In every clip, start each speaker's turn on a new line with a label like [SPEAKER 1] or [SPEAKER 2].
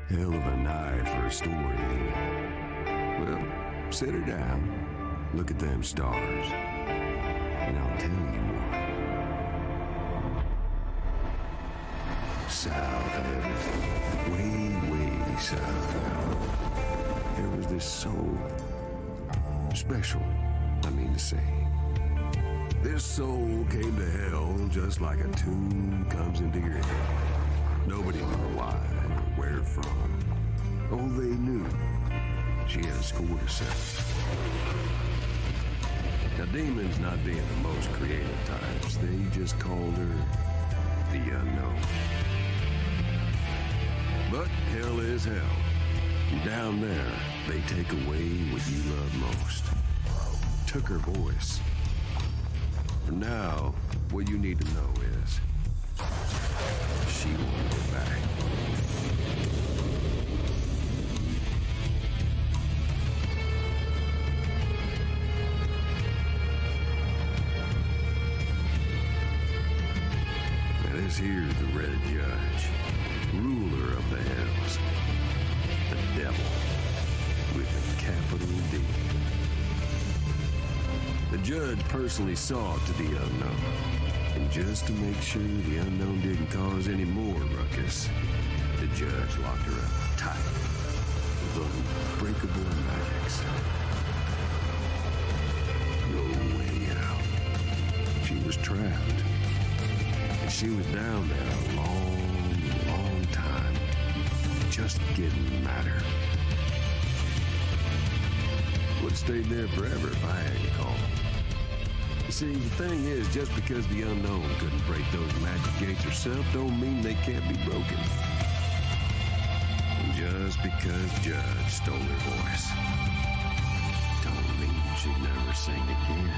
[SPEAKER 1] Hell of a night for a story, ain't it? Well, sit her down, look at them stars, and I'll tell you one. South of it, way south now, there was this soul, special, I mean to say. This soul came to hell just like a tune comes into your head. Nobody knew why or where from. Oh, they knew she had a score to settle. Now, demons not being the most creative types, they just called her the Unknown. But hell is hell. And down there, they take away what you love most. Took her voice. For now, what you need to know is she won't go back. Now this here's the Red Judge, ruler of the hells, the devil with a capital D. The judge personally saw to the Unknown, and just to make sure the Unknown didn't cause any more ruckus, the judge locked her up tight with unbreakable magics. No way out. She was trapped, and she was down there a long time, just getting madder. Would've stayed there forever if I hadn't called. You see, the thing is, just because the Unknown couldn't break those magic gates herself don't mean they can't be broken. And just because Judge stole her voice don't mean she'd never sing again.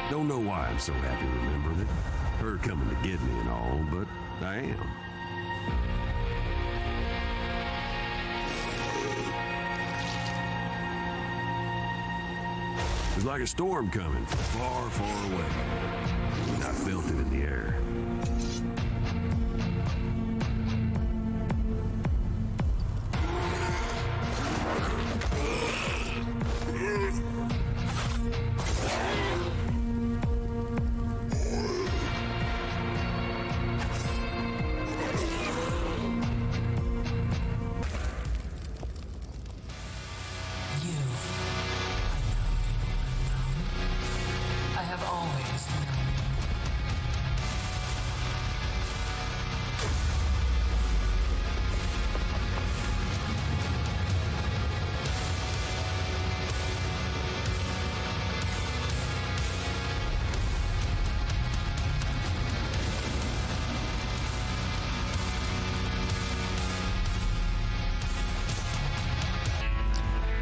[SPEAKER 1] Don't know why I'm so happy remembering it. Her coming to get me and all, but I am. It was like a storm coming from far away. I felt it in the air.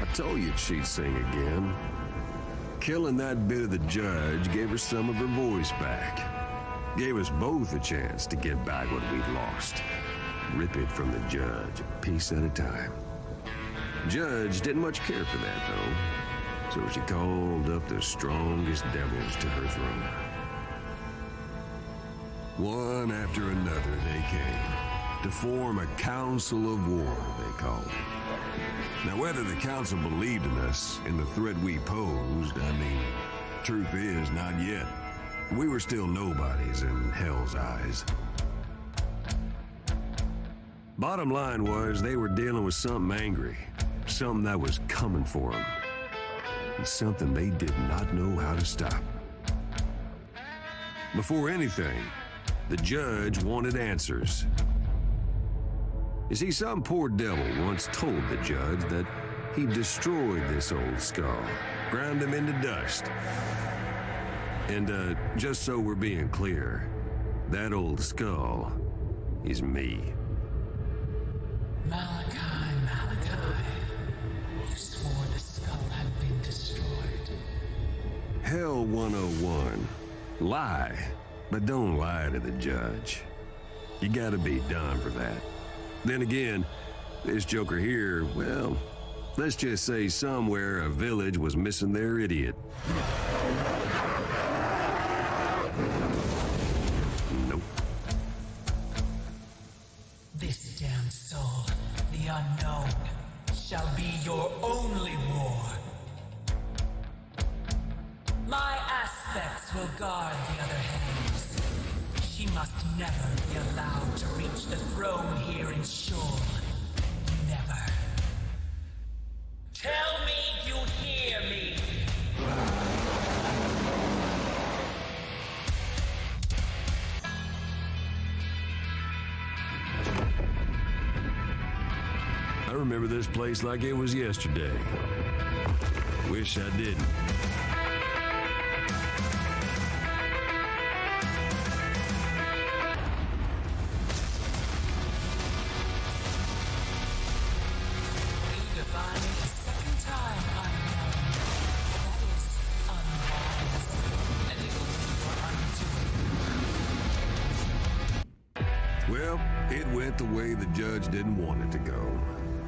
[SPEAKER 1] I told you she'd sing again. Killing that bit of the judge gave her some of her voice back. Gave us both a chance to get back what we'd lost. Rip it from the judge, a piece at a time. Judge didn't much care for that, though, so she called up the strongest devils to her throne. One after another they came, to form a council of war, they called it. Now, whether the council believed in us, in the threat we posed, I mean, truth is, not yet. We were still nobodies in hell's eyes. Bottom line was, they were dealing with something angry, something that was coming for them, and something they did not know how to stop. Before anything, the judge wanted answers. You see, some poor devil once told the judge that he destroyed this old skull, ground him into dust. And just so we're being clear, that old skull is me.
[SPEAKER 2] Malachi, you swore the skull had been destroyed.
[SPEAKER 1] Hell 101. Lie, but don't lie to the judge. You gotta be done for that. Then again, this joker here, well, let's just say somewhere a village was missing their idiot.
[SPEAKER 2] soul, the unknown, shall be your only war. My aspects will guard the other hands. She must never be allowed to reach the throne here in Shul. Never. Tell me you hear me!
[SPEAKER 1] I remember this place like it was yesterday. Wish I didn't. Well, it went the way the judge didn't want it to go.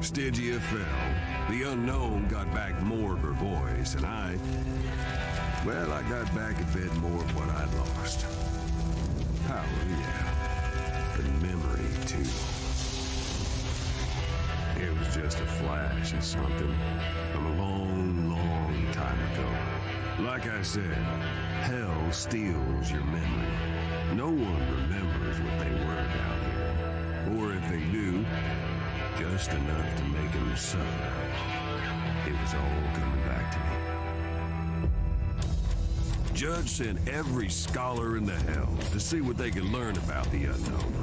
[SPEAKER 1] Stygia fell. The unknown got back more of her voice, and I got back a bit more of what I'd lost. Power, yeah. But memory, too. It was just a flash of something from a long, long time ago. Like I said, hell steals your memory. No one remembers what they were down here. Or if they do, just enough to make them suffer. It was all coming back to me. Judge sent every scholar in the hell to see what they could learn about the unknown.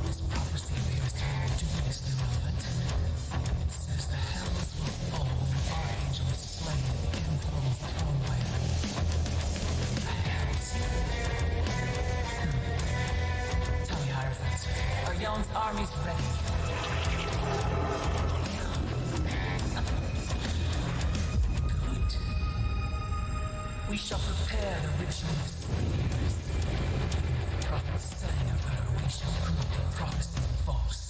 [SPEAKER 2] This prophecy appears to be ridiculously relevant. It says the hells will fall when the archangel is slain at the infernal throne by the hells. Tell me, Hierophant, are Yon's armies ready? Good. We shall prepare the ritual of spears. Even if the prophet sang of her, we shall prove the prophecy false.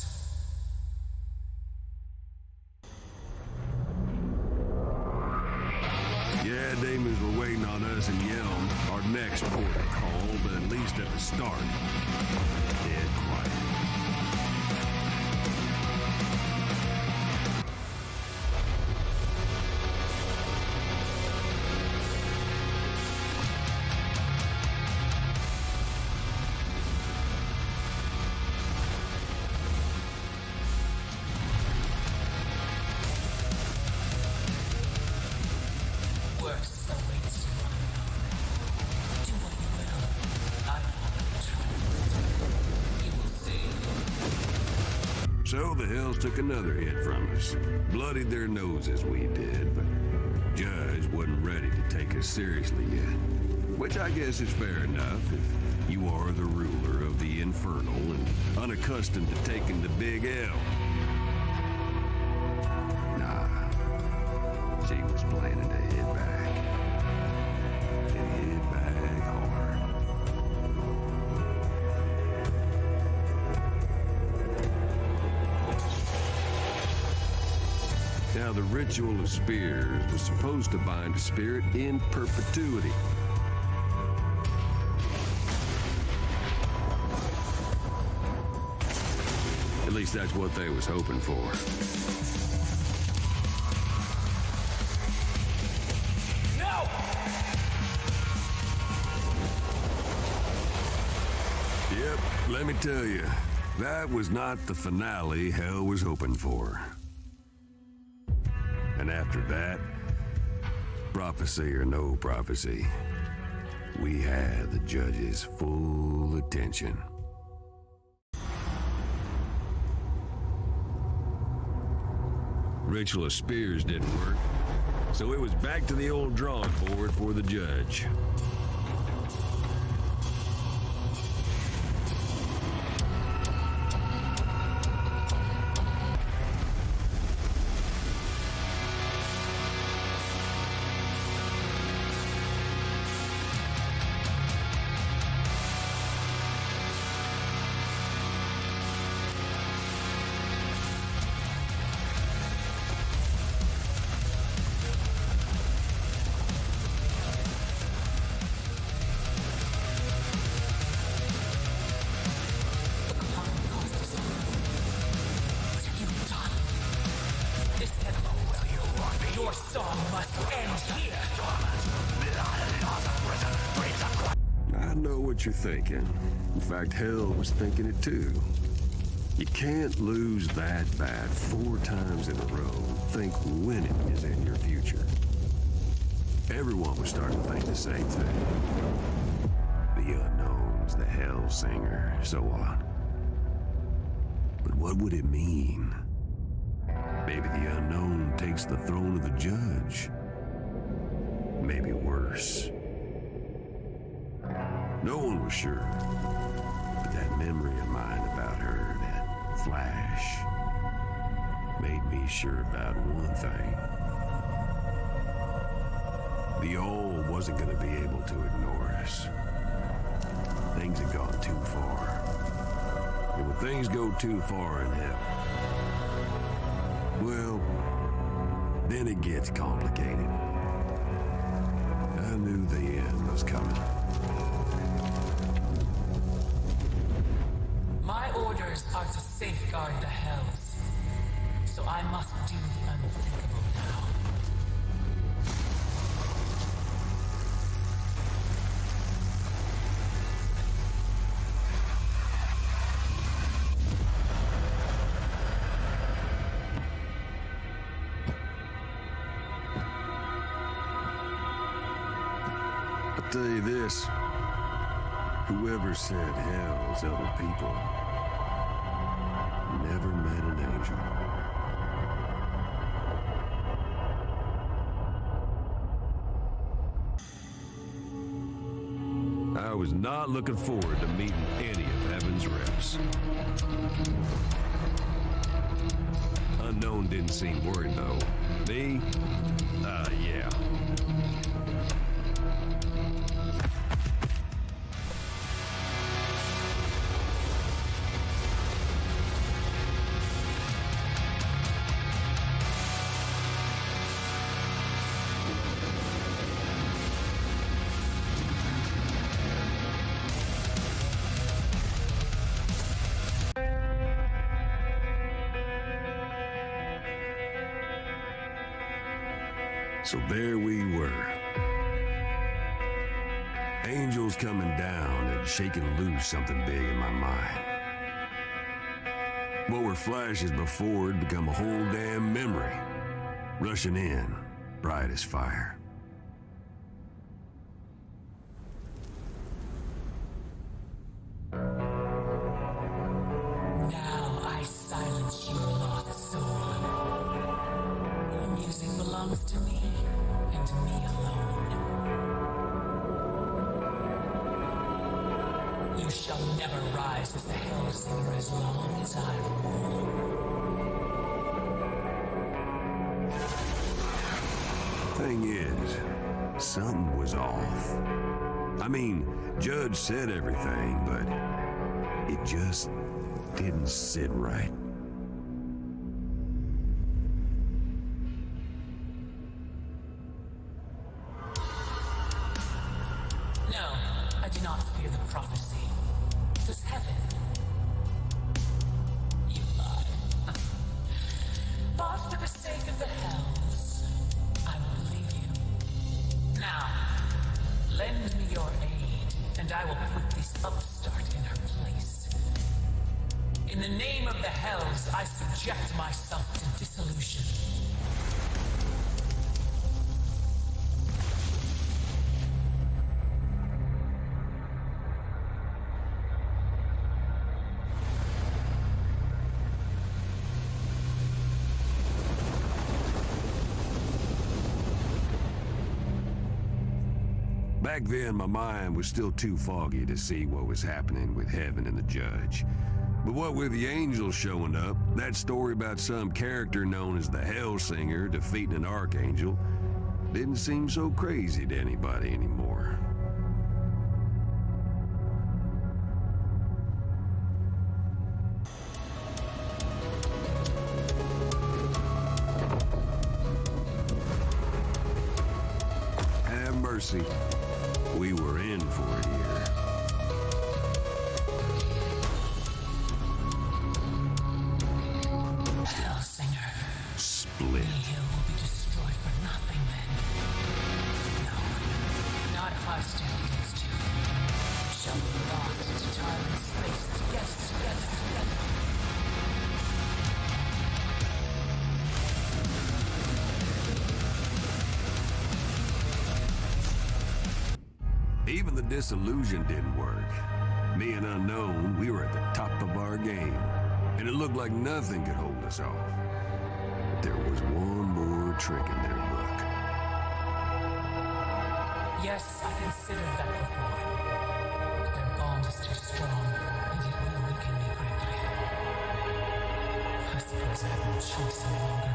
[SPEAKER 1] Yeah, demons were waiting on us in Yelm, our next port of call, but at least at the start, dead quiet.
[SPEAKER 2] Worse awaits you unknown. Do what you will. I've already tried. You will see.
[SPEAKER 1] So the Hells took another hit from us. Bloodied their noses we did, but Judge wasn't ready to take us seriously yet. Which I guess is fair enough if you are the ruler of the Infernal and unaccustomed to taking the big L. Nah, she was planning to hit back. And hit back hard. Now, the ritual of spears was supposed to bind a spirit in perpetuity. At least that's what they was hoping for.
[SPEAKER 2] No!
[SPEAKER 1] Yep, let me tell you, that was not the finale hell was hoping for. And after that, prophecy or no prophecy, we had the judge's full attention. Ritual of spears didn't work, so it was back to the old drawing board for the judge. I know what you're thinking. In fact, hell was thinking it too. You can't lose that bad 4 times in a row and think winning is in your future. Everyone was starting to think the same thing. The unknowns, the Hellsinger, so on. But what would it mean? Maybe the unknown takes the throne of the judge. Maybe worse. No one was sure. But that memory of mine about her, that flash, made me sure about one thing. The All wasn't going to be able to ignore us. Things had gone too far. And when things go too far in hell, well, then it gets complicated. I knew the end was coming.
[SPEAKER 2] My orders are to safeguard the Hells, so I must do the unthinkable now.
[SPEAKER 1] I'll tell you this, whoever said hell's other people never met an angel. I was not looking forward to meeting any of Heaven's reps. Unknown didn't seem worried though. Me? Yeah. So there we were. Angels coming down and shaking loose something big in my mind. What were flashes before had become a whole damn memory. Rushing in, bright as fire.
[SPEAKER 2] Now I silence you, lost soul. Your music belongs to me, and me alone. You shall never rise as the Hellsinger as long as I rule.
[SPEAKER 1] Thing is, something was off. I mean, Judge said everything, but it just didn't sit right.
[SPEAKER 2] No, I do not fear the prophecy. Does heaven? You lie. But for the sake of the Hells, I will believe you. Now, lend me your aid, and I will put this upstart in her place. In the name of the Hells, I subject myself to dissolution.
[SPEAKER 1] Back then, my mind was still too foggy to see what was happening with Heaven and the Judge. But what with the angels showing up, that story about some character known as the Hellsinger defeating an archangel didn't seem so crazy to anybody anymore. Have mercy. We were in for it here.
[SPEAKER 2] Hellsinger.
[SPEAKER 1] Split.
[SPEAKER 2] You will be destroyed for nothing then. No, not if I stand against you.
[SPEAKER 1] Even the disillusion didn't work. Me and Unknown, we were at the top of our game, and it looked like nothing could hold us off. But there was one more trick in their book.
[SPEAKER 2] Yes, I considered that before. But their bond is too strong, and it will weaken me greatly. I suppose I have no choice any longer.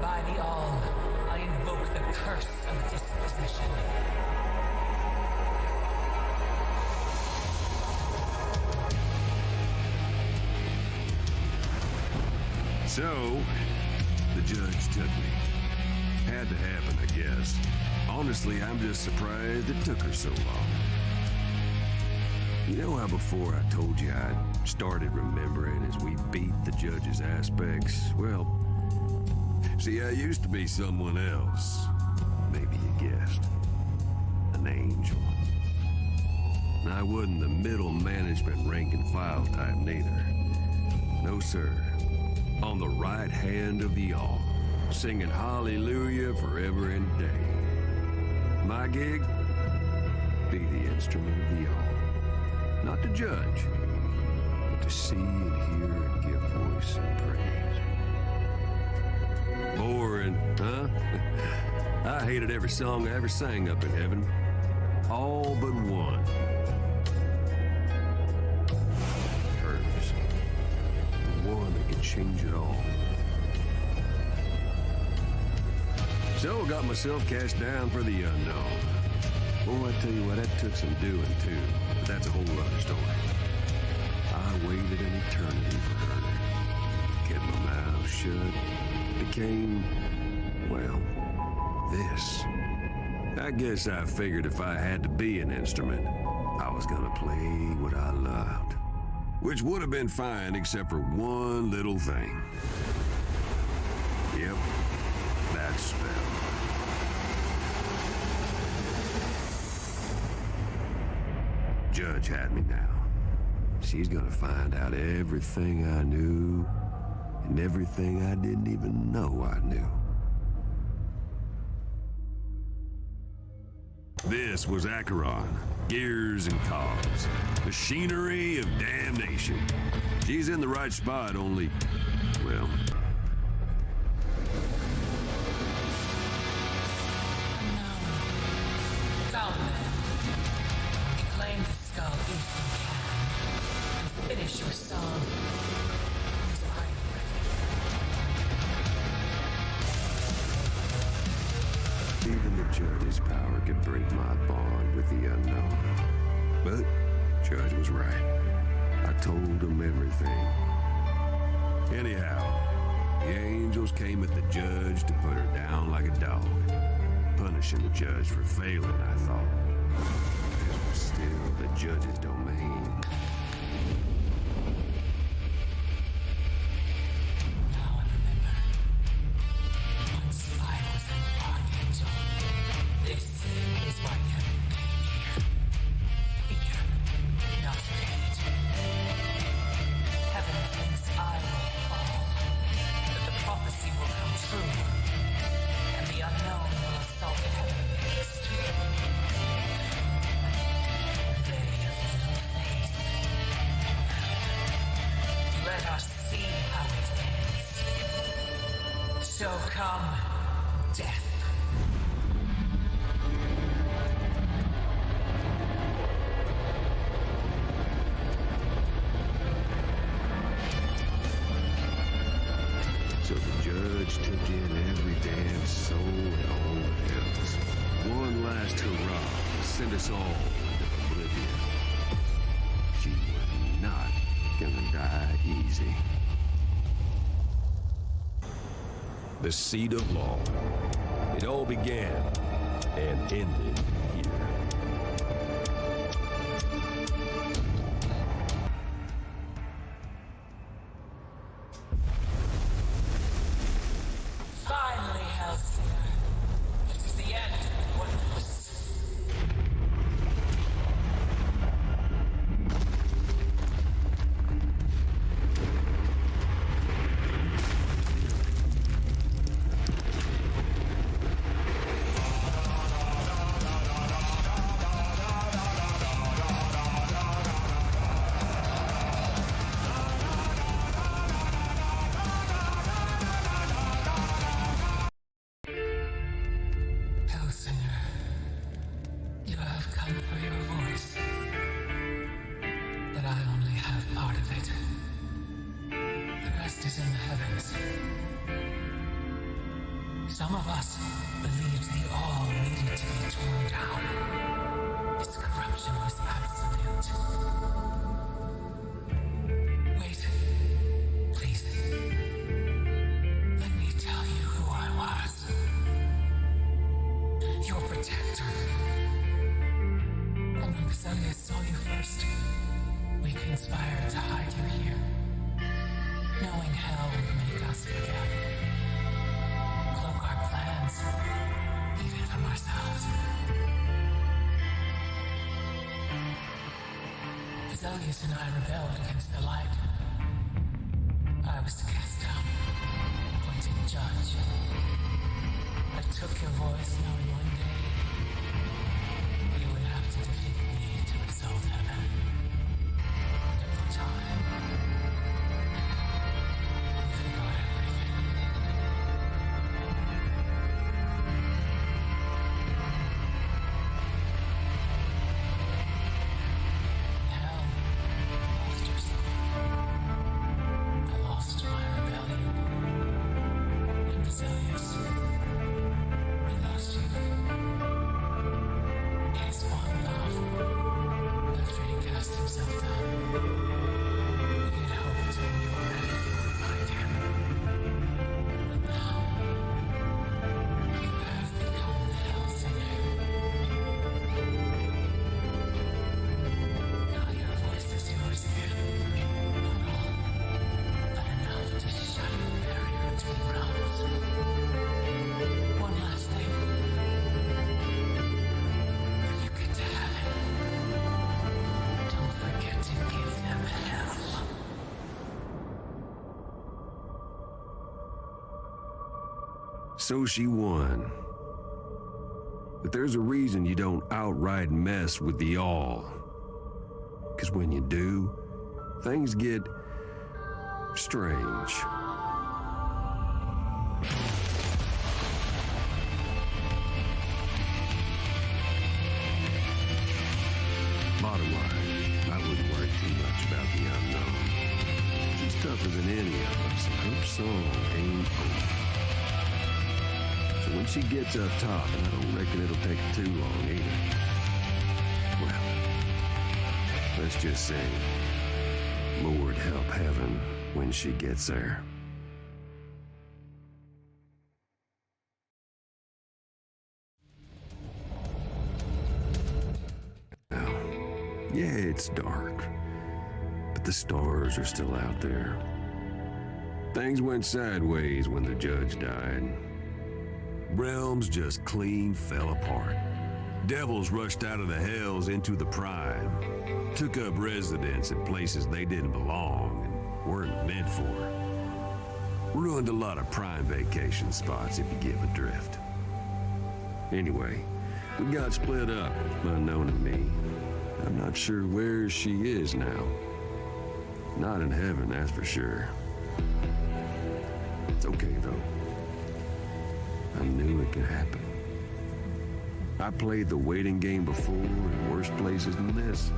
[SPEAKER 2] By the All, I invoke the curse of dispossession.
[SPEAKER 1] So, the judge took me. Had to happen, I guess. Honestly, I'm just surprised it took her so long. You know how before I told you I'd started remembering as we beat the judge's aspects? Well, see, I used to be someone else. Maybe you guessed. An angel. And I wasn't the middle management rank and file type neither. No, sir. On the right hand of the All, singing hallelujah forever and a day. My gig? Be the instrument of the All. Not to judge, but to see and hear and give voice and praise. Boring, huh? I hated every song I ever sang up in heaven. All but one. Hers. The one that could change it all. So I got myself cast down for the unknown. Oh, I tell you what, that took some doing too. But that's a whole other story. I waited an eternity for her. Kept my mouth shut. Became, well, this. I guess I figured if I had to be an instrument, I was gonna play what I loved. Which would have been fine except for one little thing. Yep, that spell. Judge had me now. She's gonna find out everything I knew and everything I didn't even know I knew. This was Acheron, gears and cogs, machinery of damnation. She's in the right spot, only, well...
[SPEAKER 2] Come then. Reclaim the skull if you can, and finish your song. Because I am ready.
[SPEAKER 1] Even the judge's power could break my bond with the unknown. But Judge was right. I told him everything. Anyhow, the angels came at the judge to put her down like a dog. Punishing the judge for failing, I thought. This was still the judge's domain.
[SPEAKER 2] Now I remember. Once I was an archangel. This is why heaven came here. Fear, not hate. Heaven thinks I will fall, that the prophecy will come true, and the unknown will assault heaven next. They have little faith. Let us see how it ends. So come, death.
[SPEAKER 1] So the judge took in every damn soul in all the hills. One last hurrah to send us all into oblivion. She was not gonna die easy. The seat of law. It all began and ended here.
[SPEAKER 2] Finally, Hellsinger. This is the end of what was. Some of us believed the all needed to be torn down. Its corruption was absolute. Wait, please. Let me tell you who I was. Your protector. And when Vesalius saw you first, we conspired to hide you here, knowing hell would make us forget. Cloak our plans, even from ourselves. Vesalius and I rebelled against the light. I was cast down, appointed judge. I took your voice, knowing one day you would have to defeat me to exalt heaven. And over time, we forgot everything. In hell, you lost yourself. I lost my rebellion. And Vesalius, we lost you. His one love, after he cast himself down. We had hoped when you were ready you would find him. But now, you have become the Hellsinger. Now your voice is yours again. Not all, but enough to shatter the barrier between realms. One last thing. When you get to heaven, don't forget to give them hell.
[SPEAKER 1] So she won. But there's a reason you don't outright mess with the all. 'Cause when you do, things get strange. Bottom line, I wouldn't worry too much about the unknown. She's tougher than any of us, and her song ain't over. So when she gets up top, and I don't reckon it'll take too long either, well, let's just say, Lord help heaven when she gets there. Now, yeah, it's dark, but the stars are still out there. Things went sideways when the judge died. Realms just clean fell apart. Devils rushed out of the hells into the prime, took up residence at places they didn't belong and weren't meant for. Ruined a lot of prime vacation spots, if you get my drift. Anyway, we got split up, unknown to me. I'm not sure where she is now. Not in heaven, that's for sure. It's okay, though. I knew it could happen. I played the waiting game before in worse places than this.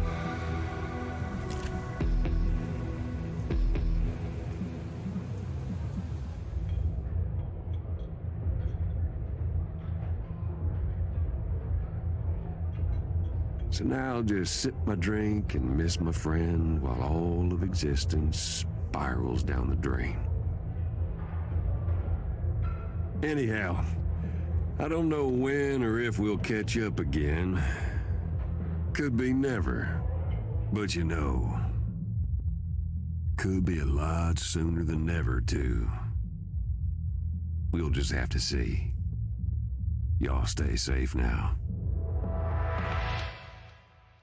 [SPEAKER 1] So now I'll just sip my drink and miss my friend while all of existence spirals down the drain. Anyhow, I don't know when or if we'll catch up again. Could be never. But you know, could be a lot sooner than never, too. We'll just have to see. Y'all stay safe now.